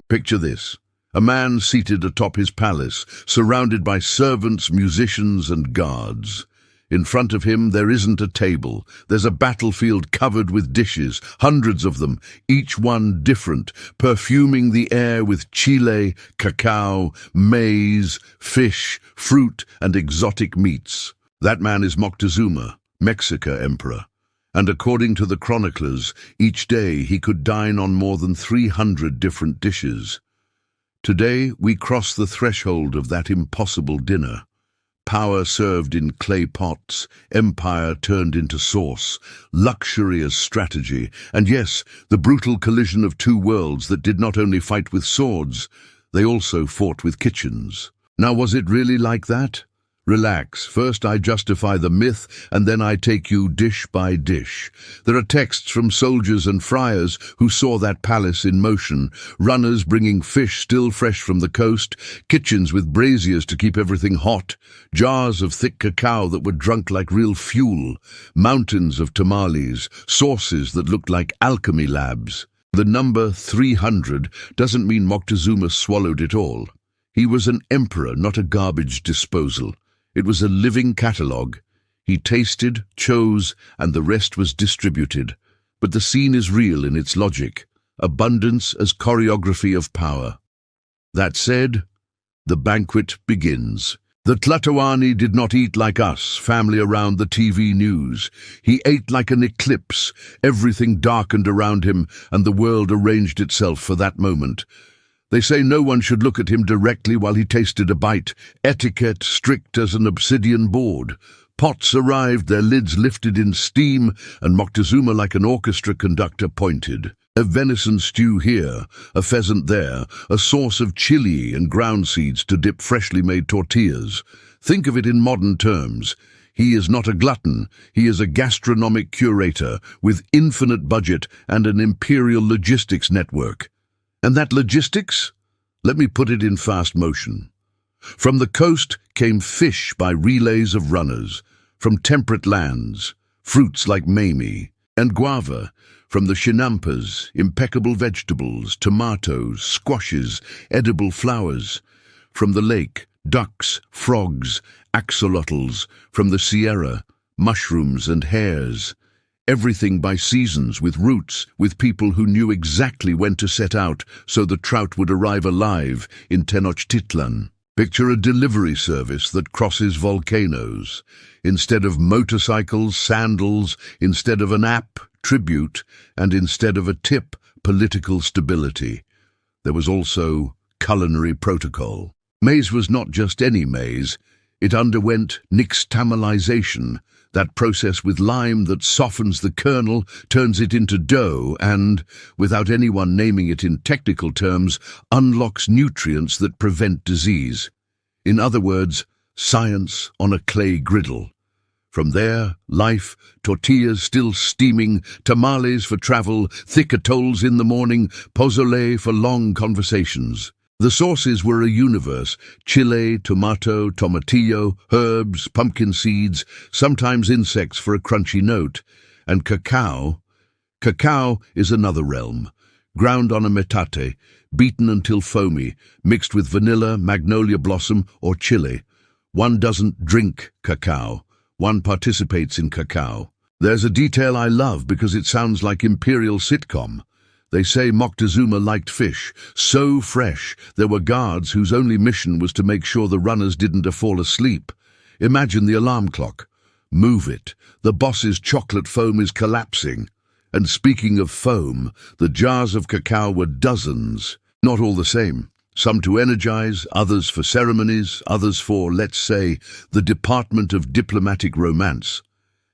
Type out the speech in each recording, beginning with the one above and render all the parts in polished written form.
Picture this. A man seated atop his palace, surrounded by servants, musicians, and guards. In front of him, there isn't a table. There's a battlefield covered with dishes, hundreds of them, each one different, perfuming the air with chile, cacao, maize, fish, fruit, and exotic meats. That man is Moctezuma, Mexica emperor. And according to the chroniclers, each day he could dine on more than 300 different dishes. Today, we cross the threshold of that impossible dinner. Power served in clay pots, empire turned into sauce, luxury as strategy, and yes, the brutal collision of two worlds that did not only fight with swords, they also fought with kitchens. Now, was it really like that? Relax. First I justify the myth, and then I take you dish by dish. There are texts from soldiers and friars who saw that palace in motion, runners bringing fish still fresh from the coast, kitchens with braziers to keep everything hot, jars of thick cacao that were drunk like real fuel, mountains of tamales, sauces that looked like alchemy labs. The number 300 doesn't mean Moctezuma swallowed it all. He was an emperor, not a garbage disposal. It was a living catalogue. He tasted, chose, and the rest was distributed. But the scene is real in its logic, abundance as choreography of power. That said, the banquet begins. The Tlatoani did not eat like us, family around the TV news. He ate like an eclipse, everything darkened around him, and the world arranged itself for that moment. They say no one should look at him directly while he tasted a bite, etiquette strict as an obsidian board. Pots arrived, their lids lifted in steam, and Moctezuma, like an orchestra conductor, pointed. A venison stew here, a pheasant there, a sauce of chili and ground seeds to dip freshly made tortillas. Think of it in modern terms. He is not a glutton, he is a gastronomic curator with infinite budget and an imperial logistics network. And that logistics? Let me put it in fast motion. From the coast came fish by relays of runners, from temperate lands, fruits like mamey, and guava, from the chinampas, impeccable vegetables, tomatoes, squashes, edible flowers, from the lake, ducks, frogs, axolotls, from the sierra, mushrooms and hares. Everything by seasons, with roots, with people who knew exactly when to set out so the trout would arrive alive in Tenochtitlan. Picture a delivery service that crosses volcanoes. Instead of motorcycles, sandals, instead of an app, tribute, and instead of a tip, political stability. There was also culinary protocol. Maize was not just any maize. It underwent nixtamalization, that process with lime that softens the kernel, turns it into dough and, without anyone naming it in technical terms, unlocks nutrients that prevent disease. In other words, science on a clay griddle. From there, life, tortillas still steaming, tamales for travel, thick atolls in the morning, pozole for long conversations. The sauces were a universe: chile, tomato, tomatillo, herbs, pumpkin seeds, sometimes insects for a crunchy note. And cacao. Cacao is another realm. Ground on a metate, beaten until foamy, mixed with vanilla, magnolia blossom, or chili. One doesn't drink cacao. One participates in cacao. There's a detail I love because it sounds like imperial sitcom. They say Moctezuma liked fish, so fresh there were guards whose only mission was to make sure the runners didn't fall asleep. Imagine the alarm clock. Move it. The boss's chocolate foam is collapsing. And speaking of foam, the jars of cacao were dozens. Not all the same. Some to energize, others for ceremonies, others for, let's say, the Department of Diplomatic Romance.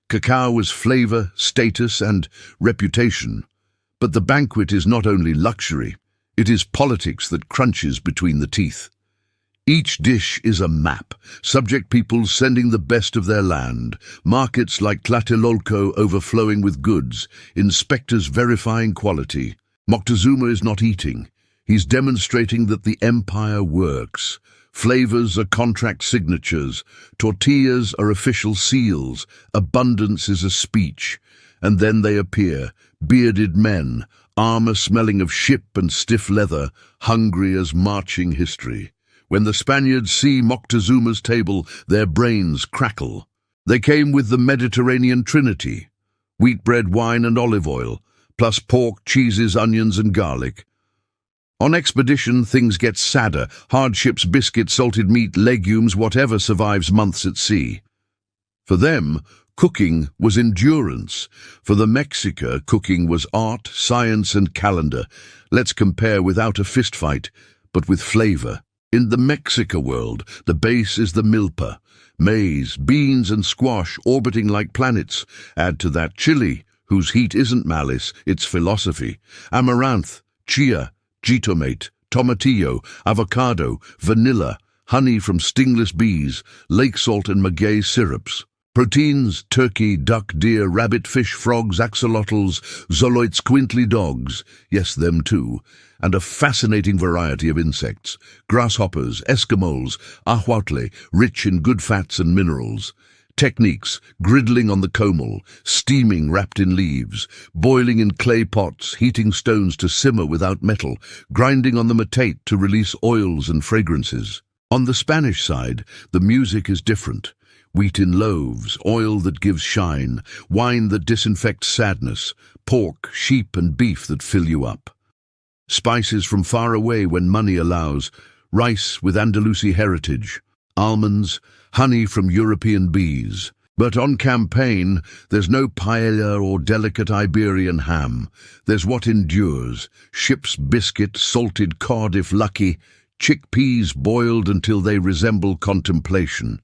Cacao was flavor, status, and reputation. But the banquet is not only luxury, it is politics that crunches between the teeth. Each dish is a map, subject peoples sending the best of their land, markets like Tlatelolco overflowing with goods, inspectors verifying quality. Moctezuma is not eating. He's demonstrating that the empire works. Flavors are contract signatures, tortillas are official seals, abundance is a speech. And then they appear, bearded men, armor smelling of ship and stiff leather, hungry as marching history. When the Spaniards see Moctezuma's table, their brains crackle. They came with the Mediterranean trinity: wheat bread, wine and olive oil, plus pork, cheeses, onions and garlic. On expedition, things get sadder: hardships, biscuits, salted meat, legumes, whatever survives months at sea. For them, cooking was endurance. For the Mexica, cooking was art, science and calendar. Let's compare without a fistfight, but with flavor. In the Mexica world, the base is the milpa: maize, beans and squash orbiting like planets. Add to that chili, whose heat isn't malice, it's philosophy. Amaranth, chia, jitomate, tomatillo, avocado, vanilla, honey from stingless bees, lake salt and maguey syrups. Proteins: turkey, duck, deer, rabbit, fish, frogs, axolotls, zoloids, quintly dogs, yes, them too, and a fascinating variety of insects: grasshoppers, Eskimos, ahuatle, rich in good fats and minerals. Techniques: griddling on the comal, steaming wrapped in leaves, boiling in clay pots, heating stones to simmer without metal, grinding on the metate to release oils and fragrances. On the Spanish side, the music is different. Wheat in loaves, oil that gives shine, wine that disinfects sadness, pork, sheep and beef that fill you up. Spices from far away when money allows, rice with Andalusi heritage, almonds, honey from European bees. But on campaign, there's no paella or delicate Iberian ham. There's what endures: ship's biscuit, salted cod if lucky, chickpeas boiled until they resemble contemplation.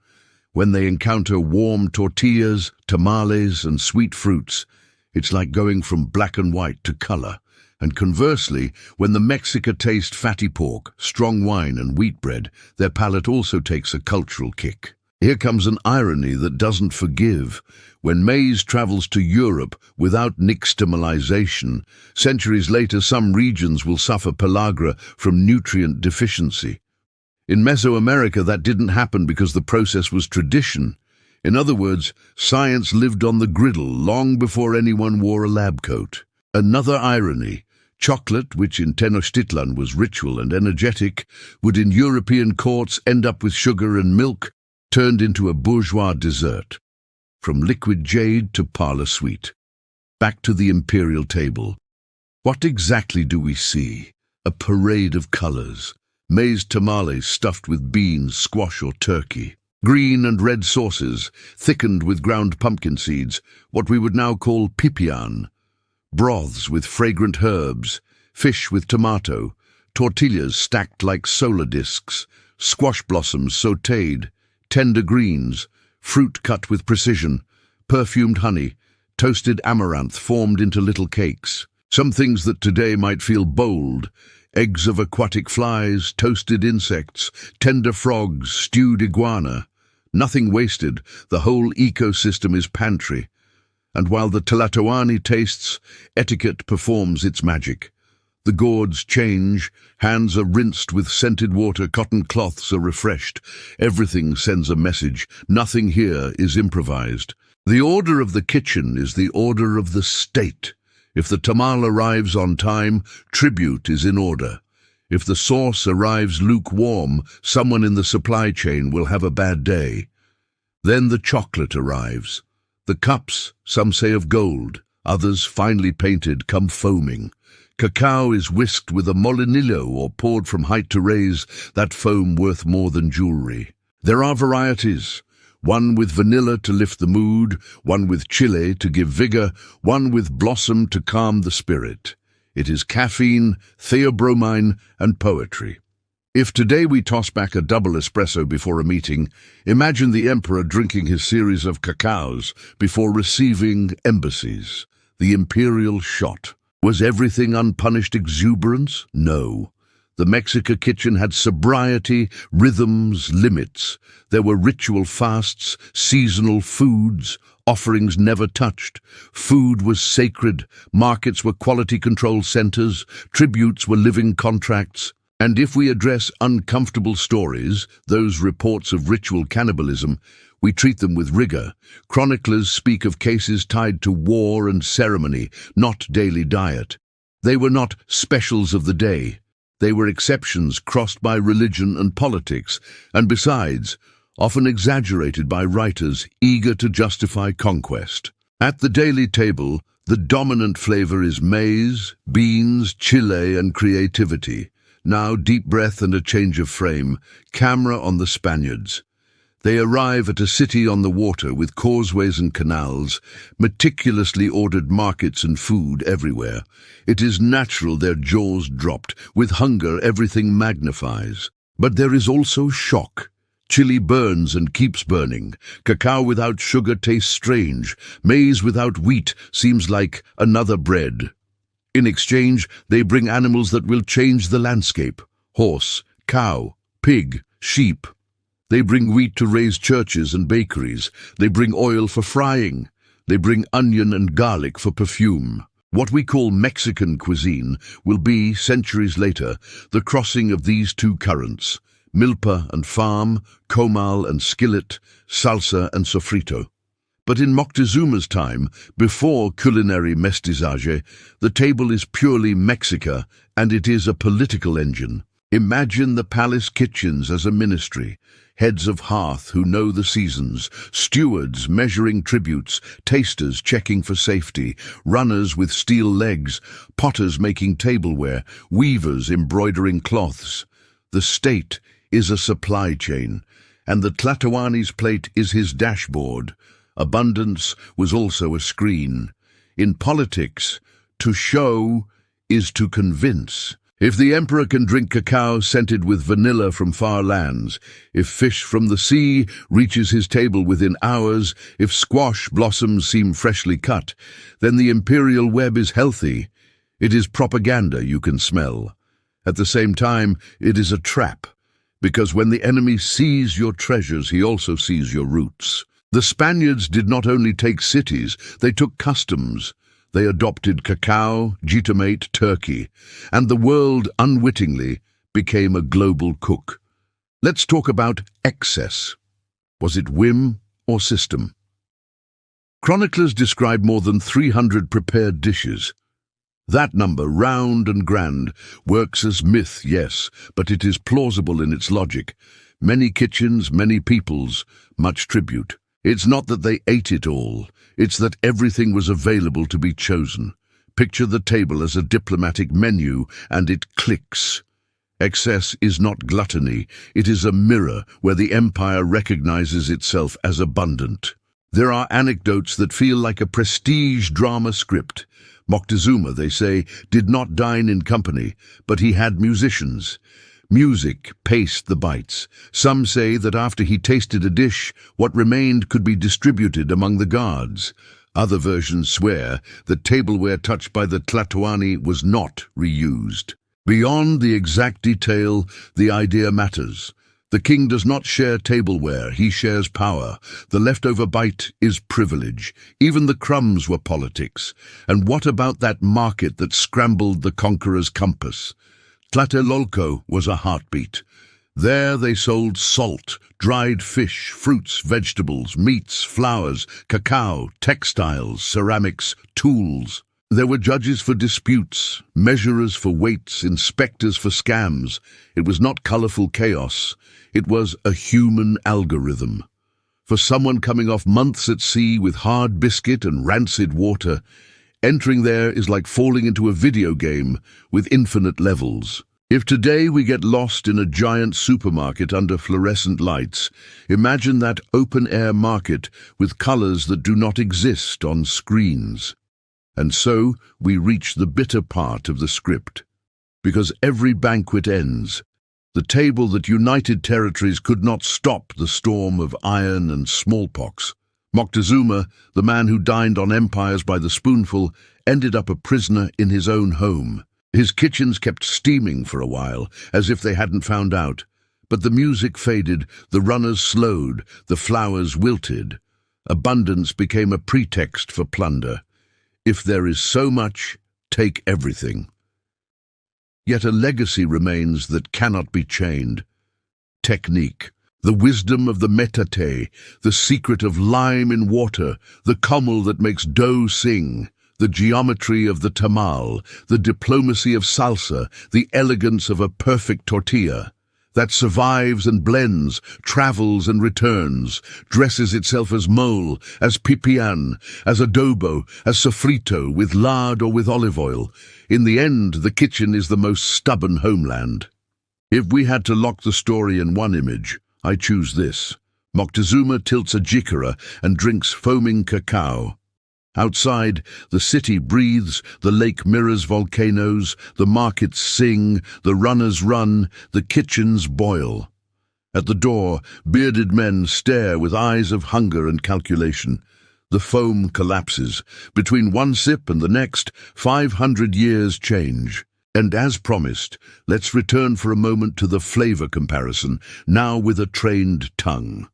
When they encounter warm tortillas, tamales and sweet fruits, it's like going from black and white to color. And conversely, when the Mexica taste fatty pork, strong wine and wheat bread, their palate also takes a cultural kick. Here comes an irony that doesn't forgive. When maize travels to Europe without nixtamalization, centuries later some regions will suffer pellagra from nutrient deficiency. In Mesoamerica, that didn't happen because the process was tradition. In other words, science lived on the griddle long before anyone wore a lab coat. Another irony: chocolate, which in Tenochtitlan was ritual and energetic, would in European courts end up with sugar and milk, turned into a bourgeois dessert. From liquid jade to parlor sweet. Back to the imperial table. What exactly do we see? A parade of colors. Maize tamales stuffed with beans, squash or turkey. Green and red sauces, thickened with ground pumpkin seeds, what we would now call pipián. Broths with fragrant herbs, fish with tomato, tortillas stacked like solar discs, squash blossoms sautéed, tender greens, fruit cut with precision, perfumed honey, toasted amaranth formed into little cakes. Some things that today might feel bold: eggs of aquatic flies, toasted insects, tender frogs, stewed iguana. Nothing wasted, the whole ecosystem is pantry. And while the Tlatoani tastes, etiquette performs its magic. The gourds change, hands are rinsed with scented water, cotton cloths are refreshed. Everything sends a message, nothing here is improvised. The order of the kitchen is the order of the state. If the tamal arrives on time, tribute is in order. If the sauce arrives lukewarm, someone in the supply chain will have a bad day. Then the chocolate arrives. The cups, some say of gold, others finely painted, come foaming. Cacao is whisked with a molinillo or poured from height to raise that foam worth more than jewelry. There are varieties. One with vanilla to lift the mood, one with chile to give vigor, one with blossom to calm the spirit. It is caffeine, theobromine, and poetry. If today we toss back a double espresso before a meeting, imagine the emperor drinking his series of cacaos before receiving embassies. The imperial shot. Was everything unpunished exuberance? No. The Mexica kitchen had sobriety, rhythms, limits. There were ritual fasts, seasonal foods, offerings never touched. Food was sacred, markets were quality control centers, tributes were living contracts. And if we address uncomfortable stories, those reports of ritual cannibalism, we treat them with rigor. Chroniclers speak of cases tied to war and ceremony, not daily diet. They were not specials of the day. They were exceptions crossed by religion and politics, and besides, often exaggerated by writers eager to justify conquest. At the daily table, the dominant flavor is maize, beans, chile, and creativity. Now deep breath and a change of frame, camera on the Spaniards. They arrive at a city on the water with causeways and canals, meticulously ordered markets and food everywhere. It is natural their jaws dropped. With hunger, everything magnifies. But there is also shock. Chili burns and keeps burning. Cacao without sugar tastes strange. Maize without wheat seems like another bread. In exchange, they bring animals that will change the landscape. Horse, cow, pig, sheep. They bring wheat to raise churches and bakeries. They bring oil for frying. They bring onion and garlic for perfume. What we call Mexican cuisine will be, centuries later, the crossing of these two currents: milpa and farm, comal and skillet, salsa and sofrito. But in Moctezuma's time, before culinary mestizaje, the table is purely Mexica, and it is a political engine. Imagine the palace kitchens as a ministry, heads of hearth who know the seasons, stewards measuring tributes, tasters checking for safety, runners with steel legs, potters making tableware, weavers embroidering cloths. The state is a supply chain, and the Tlatoani's plate is his dashboard. Abundance was also a screen. In politics, to show is to convince. If the emperor can drink cacao scented with vanilla from far lands, if fish from the sea reaches his table within hours, if squash blossoms seem freshly cut, then the imperial web is healthy. It is propaganda you can smell. At the same time, it is a trap, because when the enemy sees your treasures, he also sees your roots. The Spaniards did not only take cities, they took customs. They adopted cacao, gitamate, turkey, and the world unwittingly became a global cook. Let's talk about excess. Was it whim or system? Chroniclers describe more than 300 prepared dishes. That number, round and grand, works as myth, yes, but it is plausible in its logic. Many kitchens, many peoples, much tribute. It's not that they ate it all, it's that everything was available to be chosen. Picture the table as a diplomatic menu, and it clicks. Excess is not gluttony, it is a mirror where the empire recognizes itself as abundant. There are anecdotes that feel like a prestige drama script. Moctezuma, they say, did not dine in company, but he had musicians. Music paced the bites. Some say that after he tasted a dish, what remained could be distributed among the guards. Other versions swear that tableware touched by the Tlatoani was not reused. Beyond the exact detail, the idea matters. The king does not share tableware, he shares power. The leftover bite is privilege. Even the crumbs were politics. And what about that market that scrambled the conqueror's compass? Tlatelolco was a heartbeat. There they sold salt, dried fish, fruits, vegetables, meats, flowers, cacao, textiles, ceramics, tools. There were judges for disputes, measurers for weights, inspectors for scams. It was not colorful chaos. It was a human algorithm. For someone coming off months at sea with hard biscuit and rancid water, entering there is like falling into a video game with infinite levels. If today we get lost in a giant supermarket under fluorescent lights, imagine that open-air market with colors that do not exist on screens. And so we reach the bitter part of the script. Because every banquet ends. The table that united territories could not stop the storm of iron and smallpox. Moctezuma, the man who dined on empires by the spoonful, ended up a prisoner in his own home. His kitchens kept steaming for a while, as if they hadn't found out. But the music faded, the runners slowed, the flowers wilted. Abundance became a pretext for plunder. If there is so much, take everything. Yet a legacy remains that cannot be chained. Technique. The wisdom of the metate, the secret of lime in water, the comal that makes dough sing. The geometry of the tamal, the diplomacy of salsa, the elegance of a perfect tortilla that survives and blends, travels and returns, dresses itself as mole, as pipián, as adobo, as sofrito, with lard or with olive oil. In the end, the kitchen is the most stubborn homeland. If we had to lock the story in one image, I choose this. Moctezuma tilts a jicara and drinks foaming cacao. Outside, the city breathes, the lake mirrors volcanoes, the markets sing, the runners run, the kitchens boil. At the door, bearded men stare with eyes of hunger and calculation. The foam collapses. Between one sip and the next, 500 years change. And as promised, let's return for a moment to the flavor comparison, now with a trained tongue.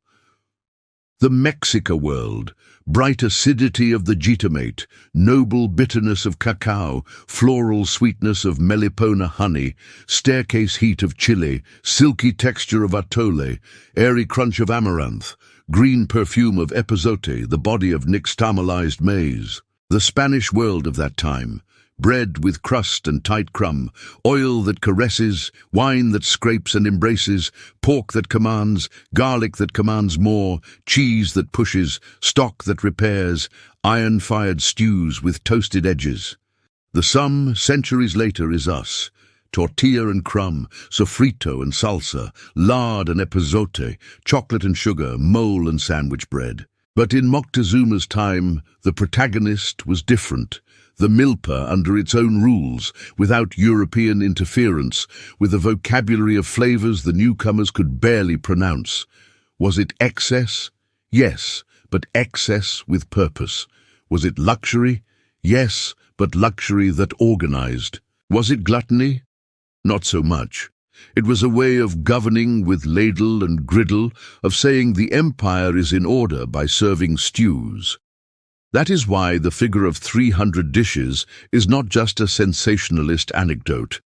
The Mexica world, bright acidity of the jitomate, noble bitterness of cacao, floral sweetness of melipona honey, staircase heat of chili, silky texture of atole, airy crunch of amaranth, green perfume of epazote, the body of nixtamalized maize. The Spanish world of that time, bread with crust and tight crumb, oil that caresses, wine that scrapes and embraces, pork that commands, garlic that commands more, cheese that pushes, stock that repairs, iron-fired stews with toasted edges. The sum, centuries later, is us. Tortilla and crumb, sofrito and salsa, lard and epazote, chocolate and sugar, mole and sandwich bread. But in Moctezuma's time, the protagonist was different. The milpa under its own rules, without European interference, with a vocabulary of flavors the newcomers could barely pronounce. Was it excess? Yes, but excess with purpose. Was it luxury? Yes, but luxury that organized. Was it gluttony? Not so much. It was a way of governing with ladle and griddle, of saying the empire is in order by serving stews. That is why the figure of 300 dishes is not just a sensationalist anecdote.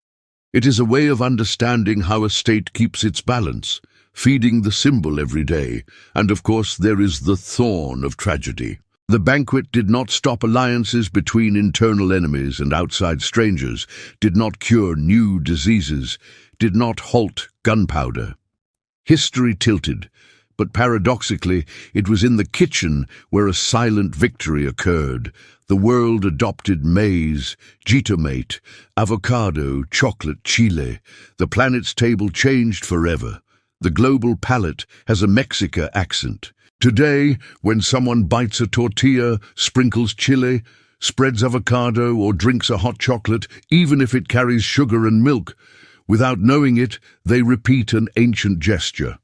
It is a way of understanding how a state keeps its balance, feeding the symbol every day, and of course there is the thorn of tragedy. The banquet did not stop alliances between internal enemies and outside strangers, did not cure new diseases, did not halt gunpowder. History tilted. But paradoxically, it was in the kitchen where a silent victory occurred. The world adopted maize, jitomate, avocado, chocolate, chile. The planet's table changed forever. The global palate has a Mexica accent. Today, when someone bites a tortilla, sprinkles chile, spreads avocado, or drinks a hot chocolate, even if it carries sugar and milk, without knowing it, they repeat an ancient gesture.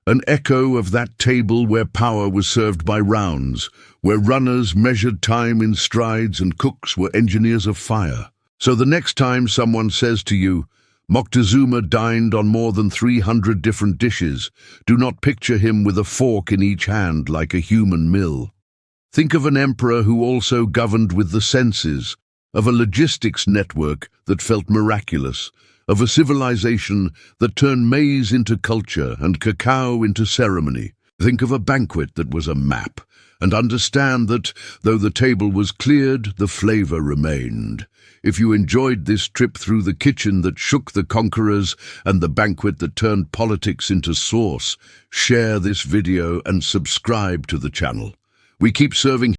An echo of that table where power was served by rounds, where runners measured time in strides and cooks were engineers of fire. So the next time someone says to you, Moctezuma dined on more than 300 different dishes, do not picture him with a fork in each hand like a human mill. Think of an emperor who also governed with the senses, of a logistics network that felt miraculous, of a civilization that turned maize into culture and cacao into ceremony. Think of a banquet that was a map, and understand that, though the table was cleared, the flavor remained. If you enjoyed this trip through the kitchen that shook the conquerors and the banquet that turned politics into sauce, share this video and subscribe to the channel. We keep serving